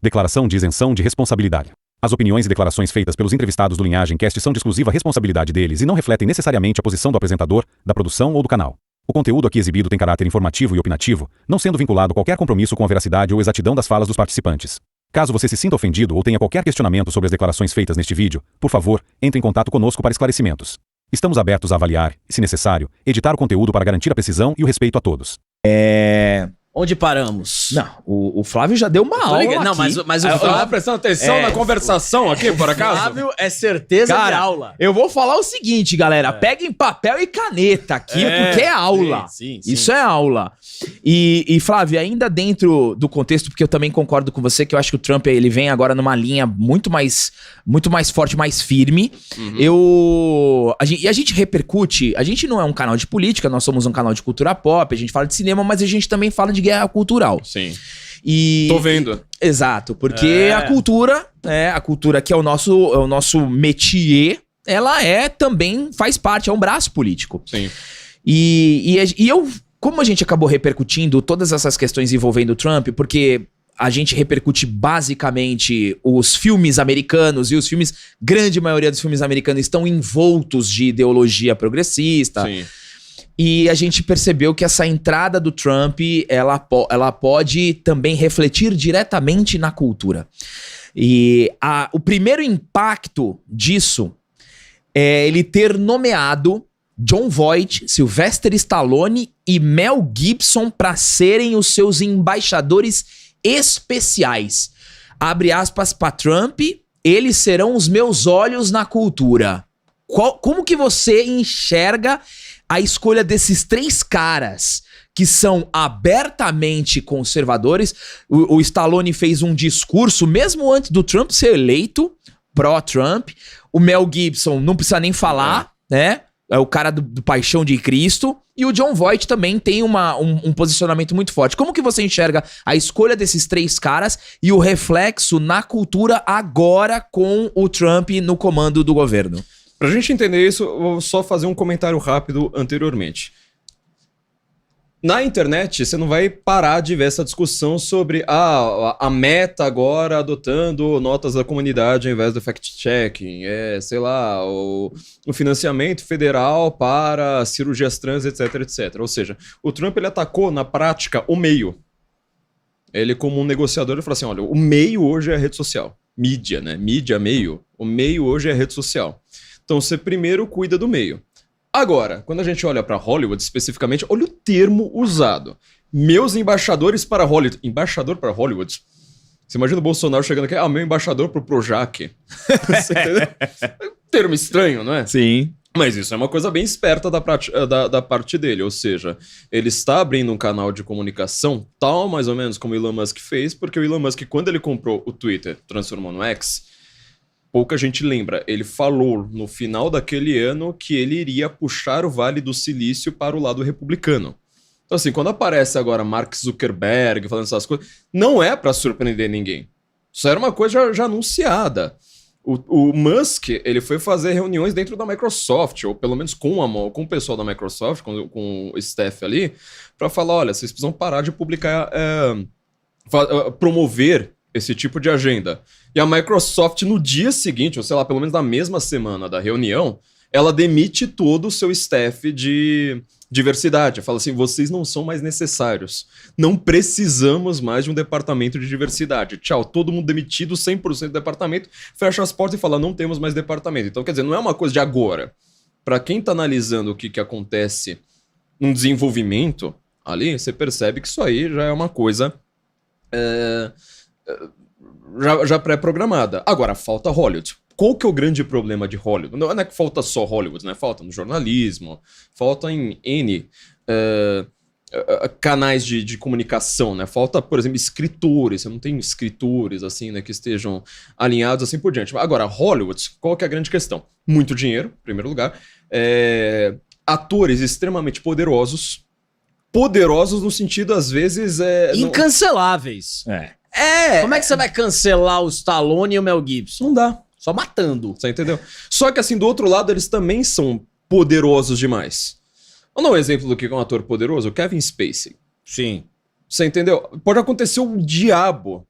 Declaração de isenção de responsabilidade. As opiniões e declarações feitas pelos entrevistados do Linhagem Cast são de exclusiva responsabilidade deles e não refletem necessariamente a posição do apresentador, da produção ou do canal. O conteúdo aqui exibido tem caráter informativo e opinativo, não sendo vinculado a qualquer compromisso com a veracidade ou exatidão das falas dos participantes. Caso você se sinta ofendido ou tenha qualquer questionamento sobre as declarações feitas neste vídeo, por favor, entre em contato conosco para esclarecimentos. Estamos abertos a avaliar, e, se necessário, editar o conteúdo para garantir a precisão e o respeito a todos. Onde paramos? Não, o Flávio já deu uma aula aqui. Não, mas o Flávio... Flávio... prestando atenção na conversação aqui, por acaso? Flávio é certeza Cara, de aula. Eu vou falar o seguinte, galera. Peguem papel e caneta aqui, porque é aula. Sim. Isso é aula. E Flávio, ainda dentro do contexto, porque eu também concordo com você, que eu acho que o Trump ele vem agora numa linha muito mais forte, mais firme. A gente repercute, a gente não é um canal de política, nós somos um canal de cultura pop, a gente fala de cinema, mas a gente também fala de guerra cultural. Sim. E... Tô vendo. Exato, porque a cultura que é o nosso métier, ela também faz parte, é um braço político. Sim. E como a gente acabou repercutindo todas essas questões envolvendo o Trump, porque a gente repercute basicamente os filmes americanos, e os filmes, grande maioria dos filmes americanos estão envoltos de ideologia progressista. Sim. E a gente percebeu que essa entrada do Trump, ela pode também refletir diretamente na cultura. E o primeiro impacto disso é ele ter nomeado Jon Voight, Sylvester Stallone e Mel Gibson para serem os seus embaixadores especiais. Abre aspas para Trump, eles serão os meus olhos na cultura. Como que você enxerga a escolha desses três caras que são abertamente conservadores? O Stallone fez um discurso, mesmo antes do Trump ser eleito, pró-Trump. O Mel Gibson não precisa nem falar, né? É o cara do Paixão de Cristo. E o Jon Voight também tem um posicionamento muito forte. Como que você enxerga a escolha desses três caras e o reflexo na cultura agora com o Trump no comando do governo? Pra gente entender isso, eu vou só fazer um comentário rápido anteriormente. Na internet, você não vai parar de ver essa discussão sobre a Meta agora adotando notas da comunidade ao invés do fact-checking, o financiamento federal para cirurgias trans, etc, etc. Ou seja, o Trump ele atacou na prática o meio. Ele, como um negociador, ele falou assim, olha, o meio hoje é a rede social. Mídia, né? Mídia, meio. O meio hoje é a rede social. Então você primeiro cuida do meio. Agora, quando a gente olha para Hollywood especificamente, olha o termo usado. Meus embaixadores para Hollywood. Embaixador para Hollywood? Você imagina o Bolsonaro chegando aqui, meu embaixador pro Projac. Você entendeu? É um termo estranho, não é? Sim. Mas isso é uma coisa bem esperta da parte dele, ou seja, ele está abrindo um canal de comunicação tal mais ou menos como o Elon Musk fez, porque o Elon Musk, quando ele comprou o Twitter, transformou no X, pouca gente lembra, ele falou no final daquele ano que ele iria puxar o Vale do Silício para o lado republicano. Então assim, quando aparece agora Mark Zuckerberg falando essas coisas, não é para surpreender ninguém. Isso era uma coisa já anunciada. O Musk, ele foi fazer reuniões dentro da Microsoft, ou pelo menos com o pessoal da Microsoft, com o staff ali, para falar, olha, vocês precisam parar de publicar, promover esse tipo de agenda. E a Microsoft, no dia seguinte, ou sei lá, pelo menos na mesma semana da reunião, ela demite todo o seu staff de diversidade. Fala assim, vocês não são mais necessários. Não precisamos mais de um departamento de diversidade. Tchau, todo mundo demitido, 100% do departamento, fecha as portas e fala, não temos mais departamento. Então, quer dizer, não é uma coisa de agora. Para quem tá analisando o que acontece num desenvolvimento ali, você percebe que isso aí já é uma coisa já pré-programada. Agora, falta Hollywood. Qual que é o grande problema de Hollywood? Não é que falta só Hollywood, né? Falta no jornalismo, falta em N canais de comunicação, né? Falta, por exemplo, escritores. Você não tem escritores, assim, né, que estejam alinhados assim por diante. Agora, Hollywood, qual que é a grande questão? Muito dinheiro, em primeiro lugar. Atores extremamente poderosos. Poderosos no sentido, às vezes... Incanceláveis. Como é que você vai cancelar o Stallone e o Mel Gibson? Não dá. Só matando. Você entendeu? Só que assim, do outro lado, eles também são poderosos demais. Vamos dar um exemplo do que é um ator poderoso? O Kevin Spacey. Sim. Você entendeu? Pode acontecer o diabo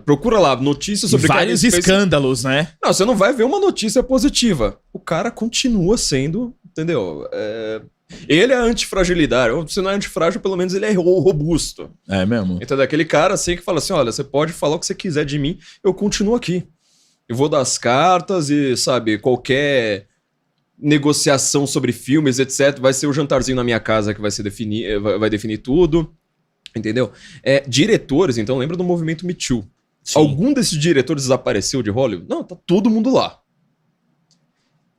Procura lá, notícias sobre vários escândalos, né? Não, você não vai ver uma notícia positiva. O cara continua sendo, entendeu? Ele é antifragilidade. Se não é antifrágil, pelo menos ele é robusto. É mesmo? Então, aquele cara assim que fala assim, olha, você pode falar o que você quiser de mim, eu continuo aqui. Eu vou dar as cartas e, sabe, qualquer negociação sobre filmes, etc. Vai ser o jantarzinho na minha casa que vai definir tudo. Entendeu? Diretores, então, lembra do movimento Me Too. Sim. Algum desses diretores desapareceu de Hollywood? Não, tá todo mundo lá.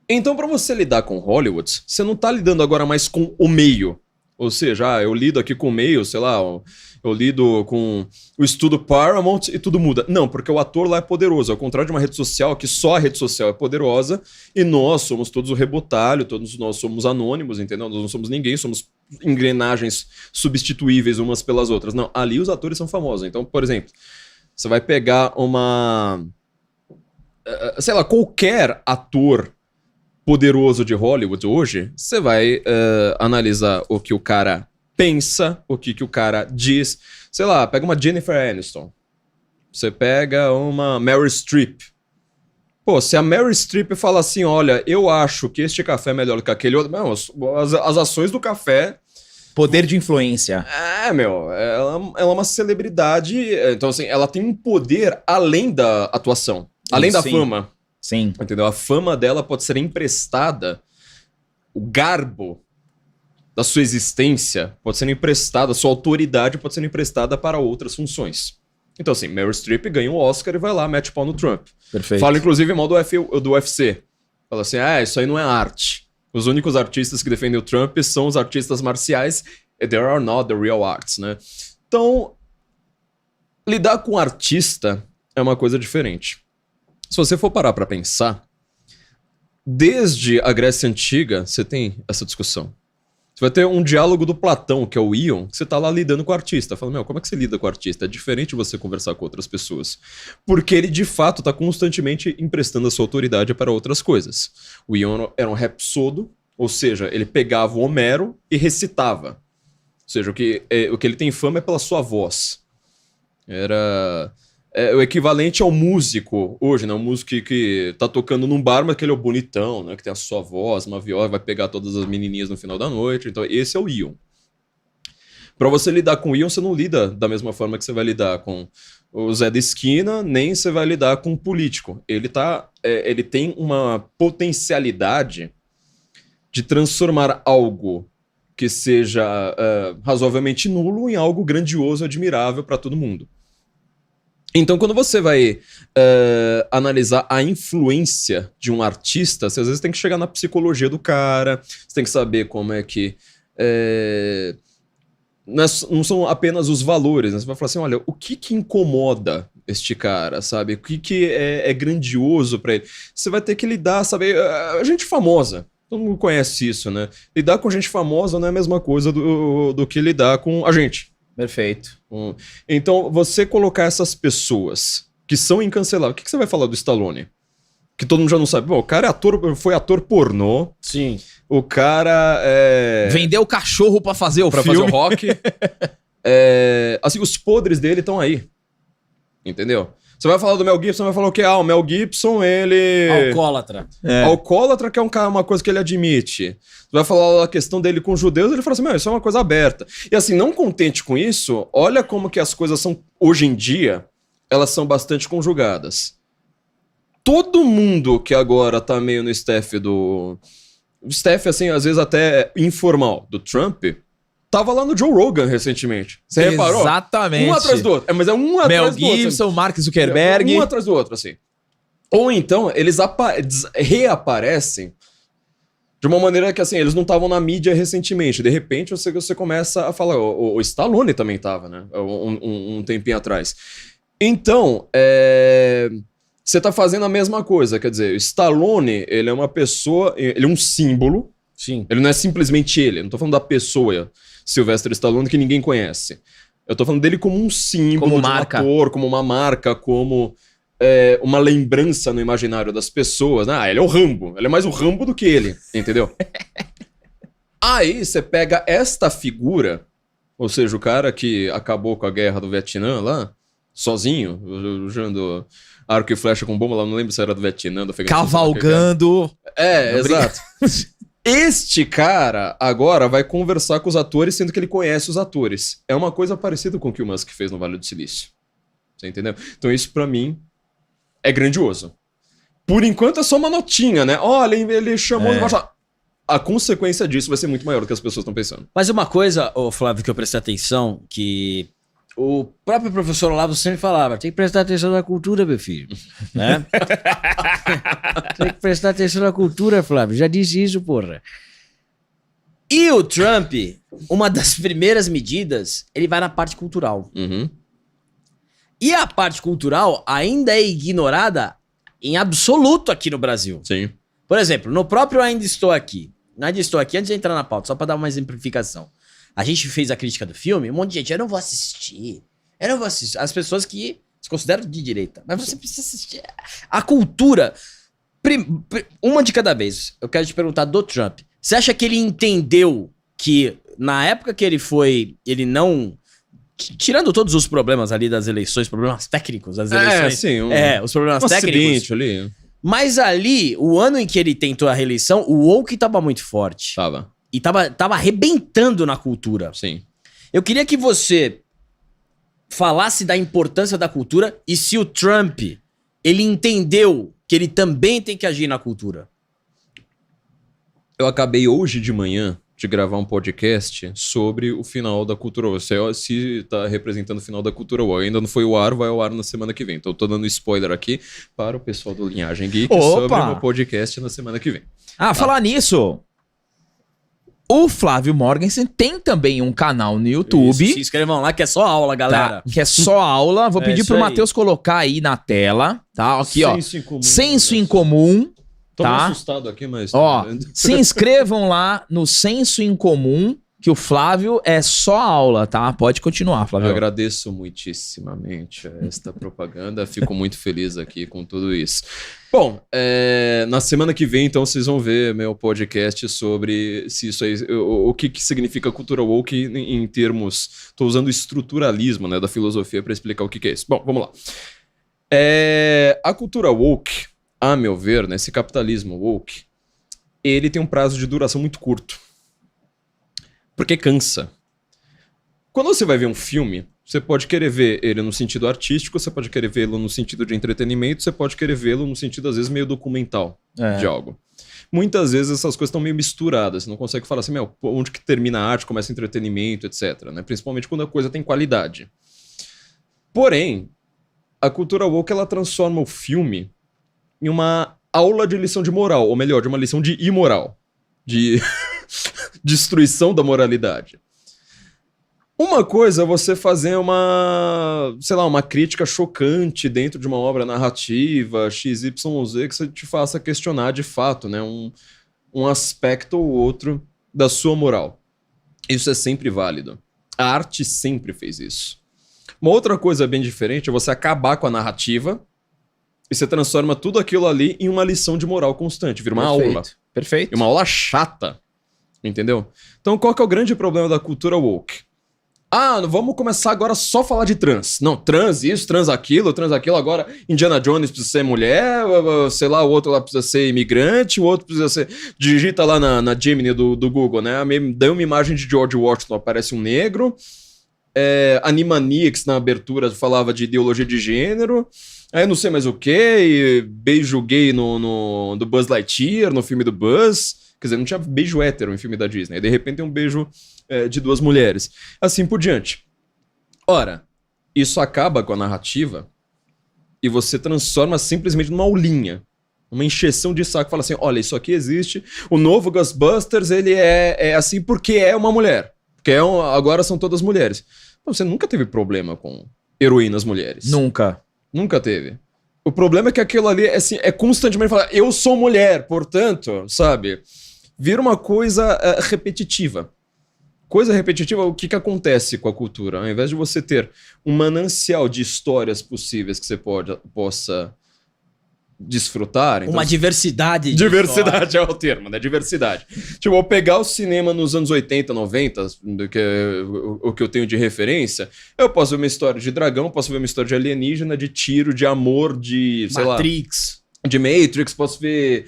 Então, pra você lidar com Hollywood, você não tá lidando agora mais com o meio. Ou seja, eu lido aqui com o meio, sei lá, eu lido com o estúdio Paramount e tudo muda. Não, porque o ator lá é poderoso. Ao contrário de uma rede social, que só a rede social é poderosa, e nós somos todos o rebotalho, todos nós somos anônimos, entendeu? Nós não somos ninguém, somos engrenagens substituíveis umas pelas outras. Não, ali os atores são famosos. Então, por exemplo, você vai pegar sei lá, qualquer ator poderoso de Hollywood hoje, você vai analisar o que o cara pensa, o que o cara diz. Sei lá, pega uma Jennifer Aniston. Você pega uma Meryl Streep. Pô, se a Meryl Streep fala assim, olha, eu acho que este café é melhor do que aquele outro... Não, as ações do café... Poder de influência. Ela é uma celebridade. Então, assim, ela tem um poder além da atuação. Além da fama. Sim. Entendeu? A fama dela pode ser emprestada, o garbo da sua existência pode ser emprestada, a sua autoridade pode ser emprestada para outras funções. Então, assim, Meryl Streep ganha um Oscar e vai lá, mete pau no Trump. Perfeito. Fala, inclusive, mal do UFC. Fala assim, isso aí não é arte. Os únicos artistas que defendem o Trump são os artistas marciais. They are not the real arts, né? Então, lidar com artista é uma coisa diferente. Se você for parar pra pensar, desde a Grécia Antiga, você tem essa discussão. Você vai ter um diálogo do Platão, que é o Ion, que você tá lá lidando com o artista. Fala, como é que você lida com o artista? É diferente você conversar com outras pessoas. Porque ele, de fato, tá constantemente emprestando a sua autoridade para outras coisas. O Ion era um rapsodo, ou seja, ele pegava o Homero e recitava. Ou seja, o que ele tem fama é pela sua voz. Era... o equivalente ao músico hoje, né? Um músico que tá tocando num bar, mas que ele é o bonitão, né? Que tem a sua voz, uma viola, vai pegar todas as menininhas no final da noite. Então, esse é o Ion. Pra você lidar com o Ion, você não lida da mesma forma que você vai lidar com o Zé da Esquina, nem você vai lidar com um político. Ele tem uma potencialidade de transformar algo que seja razoavelmente nulo em algo grandioso e admirável pra todo mundo. Então, quando você vai analisar a influência de um artista, você às vezes tem que chegar na psicologia do cara, você tem que saber como é que... não são apenas os valores, né? Você vai falar assim, olha, o que incomoda este cara, sabe? O que é grandioso pra ele? Você vai ter que lidar, sabe? A gente famosa, todo mundo conhece isso, né? Lidar com gente famosa não é a mesma coisa do que lidar com a gente. Perfeito. Então, você colocar essas pessoas que são incanceláveis... O que você vai falar do Stallone? Que todo mundo já não sabe. Bom, o cara foi ator pornô. Sim. O cara... vendeu o cachorro pra fazer o filme. Fazer o rock. Assim, os podres dele estão aí. Entendeu? Você vai falar do Mel Gibson, vai falar o quê? O Mel Gibson, ele... Alcoólatra. Alcoólatra, que é uma coisa que ele admite. Você vai falar a questão dele com os judeus, ele fala assim, isso é uma coisa aberta. E assim, não contente com isso, olha como que as coisas são, hoje em dia, elas são bastante conjugadas. Todo mundo que agora tá meio no staff do... Staff, assim, às vezes até informal, do Trump... Tava lá no Joe Rogan recentemente. Você reparou? Exatamente. Um atrás do outro. Mas é um atrás do outro. Mel Gibson, Mark Zuckerberg. Um atrás do outro, assim. Ou então, eles reaparecem de uma maneira que, assim, eles não estavam na mídia recentemente. De repente, você começa a falar... O Stallone também tava, né? Um tempinho atrás. Então, você tá fazendo a mesma coisa. Quer dizer, o Stallone, ele é uma pessoa... Ele é um símbolo. Sim. Ele não é simplesmente ele. Eu não tô falando da pessoa Sylvester Stallone que ninguém conhece. Eu tô falando dele como um símbolo, como marca. De um ator, como uma marca, como uma lembrança no imaginário das pessoas. Ele é o Rambo. Ele é mais o Rambo do que ele, entendeu? Aí você pega esta figura, ou seja, o cara que acabou com a guerra do Vietnã lá, sozinho, usando arco e flecha com bomba lá, não lembro se era do Vietnã, do Afeganistão. Cavalgando. Exato. Este cara agora vai conversar com os atores, sendo que ele conhece os atores. É uma coisa parecida com o que o Musk fez no Vale do Silício. Você entendeu? Então isso pra mim é grandioso. Por enquanto é só uma notinha, né? Olha, ele chamou... A consequência disso vai ser muito maior do que as pessoas estão pensando. Mas uma coisa, Flávio, que eu prestei atenção, que o próprio professor Olavo sempre falava, tem que prestar atenção na cultura, meu filho. Né? Tem que prestar atenção na cultura, Flávio. Já disse isso, porra. E o Trump, uma das primeiras medidas, ele vai na parte cultural. Uhum. E a parte cultural ainda é ignorada em absoluto aqui no Brasil. Sim. Por exemplo, no próprio Ainda Estou Aqui. Ainda Estou Aqui, antes de entrar na pauta, só pra dar uma exemplificação. A gente fez a crítica do filme, um monte de gente, eu não vou assistir. As pessoas que se consideram de direita. Mas você precisa assistir. A cultura, uma de cada vez. Eu quero te perguntar do Trump. Você acha que ele entendeu que na época que ele não... Tirando todos os problemas ali das eleições, problemas técnicos das eleições. Sim. Os problemas técnicos. Ali. Mas ali, o ano em que ele tentou a reeleição, o woke tava muito forte. Tava. E tava arrebentando na cultura. Sim. Eu queria que você falasse da importância da cultura e se o Trump, ele entendeu que ele também tem que agir na cultura. Eu acabei hoje de manhã de gravar um podcast sobre o final da Cultura War. Se tá representando o final da Cultura War. Ainda não foi ao ar, vai ao ar na semana que vem. Então eu tô dando spoiler aqui para o pessoal do Linhagem Geek sobre o meu podcast na semana que vem. Falar nisso... O Flávio Morgenstern tem também um canal no YouTube. Isso, se inscrevam lá, que é só aula, galera. Tá, que é só aula. Vou pedir pro Matheus colocar aí na tela, tá? Aqui, Senso em Comum. Tô tá? assustado aqui, mas... Se inscrevam lá no Senso em Comum, que o Flávio é só aula, tá? Pode continuar, Flávio. Eu agradeço muitissimamente esta propaganda. Fico muito feliz aqui com tudo isso. Bom, na semana que vem, então, vocês vão ver meu podcast sobre se isso aí, o que significa cultura woke em termos... Estou usando estruturalismo, né, da filosofia para explicar o que é isso. Bom, vamos lá. A cultura woke, a meu ver, né, esse capitalismo woke, ele tem um prazo de duração muito curto. Porque cansa. Quando você vai ver um filme, você pode querer ver ele no sentido artístico, você pode querer vê-lo no sentido de entretenimento, você pode querer vê-lo no sentido, às vezes, meio documental de algo. Muitas vezes essas coisas estão meio misturadas, você não consegue falar assim, onde que termina a arte, começa o entretenimento, etc. Né? Principalmente quando a coisa tem qualidade. Porém, a cultura woke, ela transforma o filme em uma aula de lição de moral, ou melhor, de uma lição de imoral. De destruição da moralidade. Uma coisa é você fazer uma crítica chocante dentro de uma obra narrativa, XYZ, que você te faça questionar de fato, né, um aspecto ou outro da sua moral. Isso é sempre válido. A arte sempre fez isso. Uma outra coisa bem diferente é você acabar com a narrativa e você transforma tudo aquilo ali em uma lição de moral constante, vira uma aula. Perfeito. E uma aula chata. Entendeu? Então qual que é o grande problema da cultura woke? Vamos começar agora só a falar de trans. Não, trans isso, trans aquilo, agora Indiana Jones precisa ser mulher, sei lá, o outro lá precisa ser imigrante, o outro precisa ser... Digita lá na Gemini do Google, né? Deu uma imagem de George Washington, aparece um negro. Animaniacs na abertura falava de ideologia de gênero. Aí não sei mais o que, beijo gay do Buzz Lightyear, no filme do Buzz. Quer dizer, não tinha beijo hétero em filme da Disney. De repente tem um beijo de duas mulheres. Assim por diante. Ora, isso acaba com a narrativa e você transforma simplesmente numa aulinha. Uma encheção de saco. Fala assim, olha, isso aqui existe. O novo Ghostbusters, ele é assim porque é uma mulher. Porque agora são todas mulheres. Então, você nunca teve problema com heroínas mulheres. Nunca. Nunca teve. O problema é que aquilo ali é constantemente falar, eu sou mulher, portanto, sabe? Vira uma coisa repetitiva. Coisa repetitiva, o que acontece com a cultura? Ao invés de você ter um manancial de histórias possíveis que você possa desfrutar. Então, Uma diversidade. de diversidade é o termo, né? Diversidade. Tipo, eu pegar o cinema nos anos 80, 90, que é o que eu tenho de referência, eu posso ver uma história de dragão, posso ver uma história de alienígena, de tiro, de amor, de, sei lá... Matrix. De Matrix, posso ver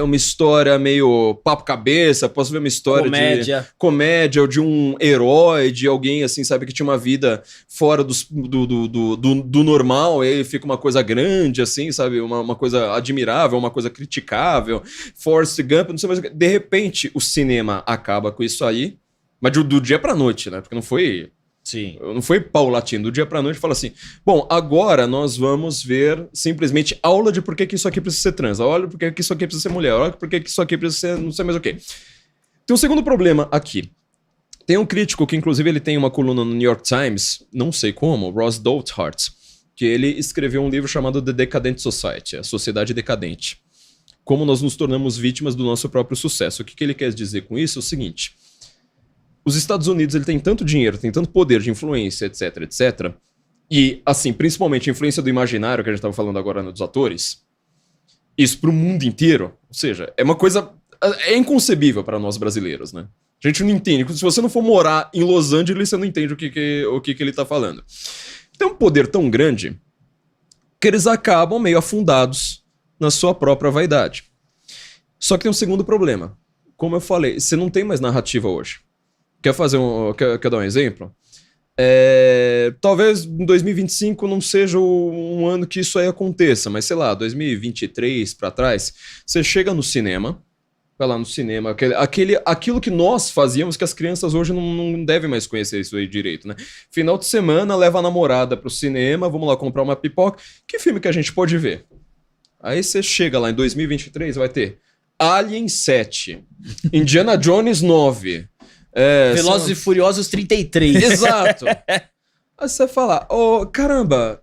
uma história meio papo-cabeça, posso ver uma história Comédia. de comédia, ou de um herói, de alguém, assim, sabe, que tinha uma vida fora do normal, e aí fica uma coisa grande, assim, sabe, uma coisa admirável, uma coisa criticável, Forrest Gump, não sei mais o que. De repente, o cinema acaba com isso aí, mas do dia pra noite, né, porque não foi paulatino, do dia pra noite, fala assim, bom, agora nós vamos ver simplesmente aula de por que isso aqui precisa ser trans, olha por que isso aqui precisa ser mulher, olha por que isso aqui precisa ser não sei mais o quê. Tem um segundo problema aqui. Tem um crítico que, inclusive, ele tem uma coluna no New York Times, não sei como, Ross Douthat, que ele escreveu um livro chamado The Decadent Society, a Sociedade Decadente. Como nós nos tornamos vítimas do nosso próprio sucesso. O que ele quer dizer com isso é o seguinte... Os Estados Unidos, ele tem tanto dinheiro, tem tanto poder de influência, etc, etc. E, assim, principalmente a influência do imaginário, que a gente estava falando agora dos atores. Isso pro mundo inteiro. Ou seja, é uma coisa... É inconcebível para nós brasileiros, né? A gente não entende. Se você não for morar em Los Angeles, você não entende o que ele tá falando. Tem um poder tão grande que eles acabam meio afundados na sua própria vaidade. Só que tem um segundo problema. Como eu falei, você não tem mais narrativa hoje. Quer dar um exemplo? Talvez em 2025 não seja um ano que isso aí aconteça, mas sei lá, 2023 pra trás, você chega no cinema, vai lá no cinema, aquilo que nós fazíamos, que as crianças hoje não devem mais conhecer isso aí direito, né? Final de semana, leva a namorada pro cinema, vamos lá comprar uma pipoca, que filme que a gente pode ver? Aí você chega lá em 2023, vai ter Alien 7, Indiana Jones 9... Velozes e Furiosos 33. Exato. Aí você fala, caramba,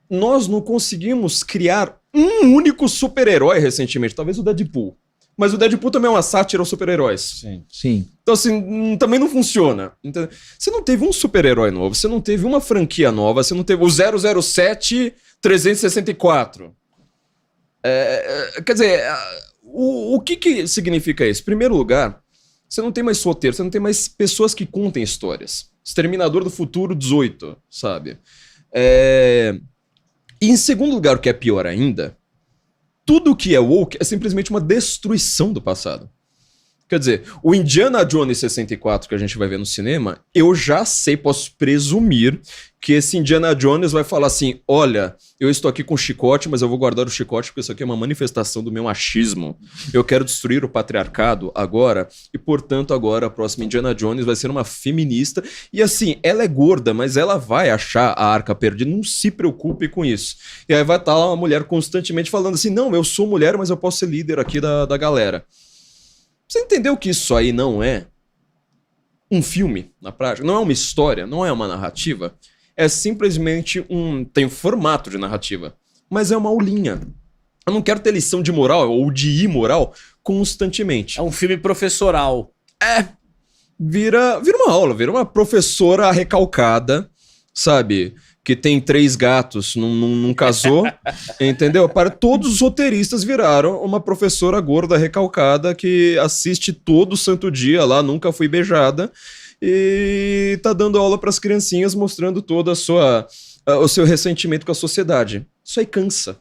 nós não conseguimos criar um único super-herói recentemente, talvez o Deadpool. Mas o Deadpool também é uma sátira aos super-heróis. Sim. Então, assim, também não funciona. Entendeu? Você não teve um super-herói novo, você não teve uma franquia nova, você não teve o 007 364. Quer dizer, o que significa isso? Em primeiro lugar, você não tem mais roteiro, você não tem mais pessoas que contem histórias. Exterminador do Futuro 18, sabe? E em segundo lugar, o que é pior ainda, tudo que é woke é simplesmente uma destruição do passado. Quer dizer, o Indiana Jones 64 que a gente vai ver no cinema, eu já sei, posso presumir que esse Indiana Jones vai falar assim, olha, eu estou aqui com o chicote, mas eu vou guardar o chicote porque isso aqui é uma manifestação do meu machismo. Eu quero destruir o patriarcado agora e, portanto, agora a próxima Indiana Jones vai ser uma feminista. E assim, ela é gorda, mas ela vai achar a arca perdida, não se preocupe com isso. E aí vai estar lá uma mulher constantemente falando assim, não, eu sou mulher, mas eu posso ser líder aqui da galera. Você entendeu que isso aí não é um filme, na prática? Não é uma história, não é uma narrativa. É simplesmente tem um formato de narrativa, mas é uma aulinha. Eu não quero ter lição de moral ou de imoral constantemente. É um filme professoral. Vira uma aula, vira uma professora recalcada, sabe? Que tem 3 gatos, não casou, entendeu? Para todos os roteiristas viraram uma professora gorda recalcada que assiste todo santo dia lá, nunca foi beijada, e tá dando aula para as criancinhas, mostrando todo o seu ressentimento com a sociedade. Isso aí cansa.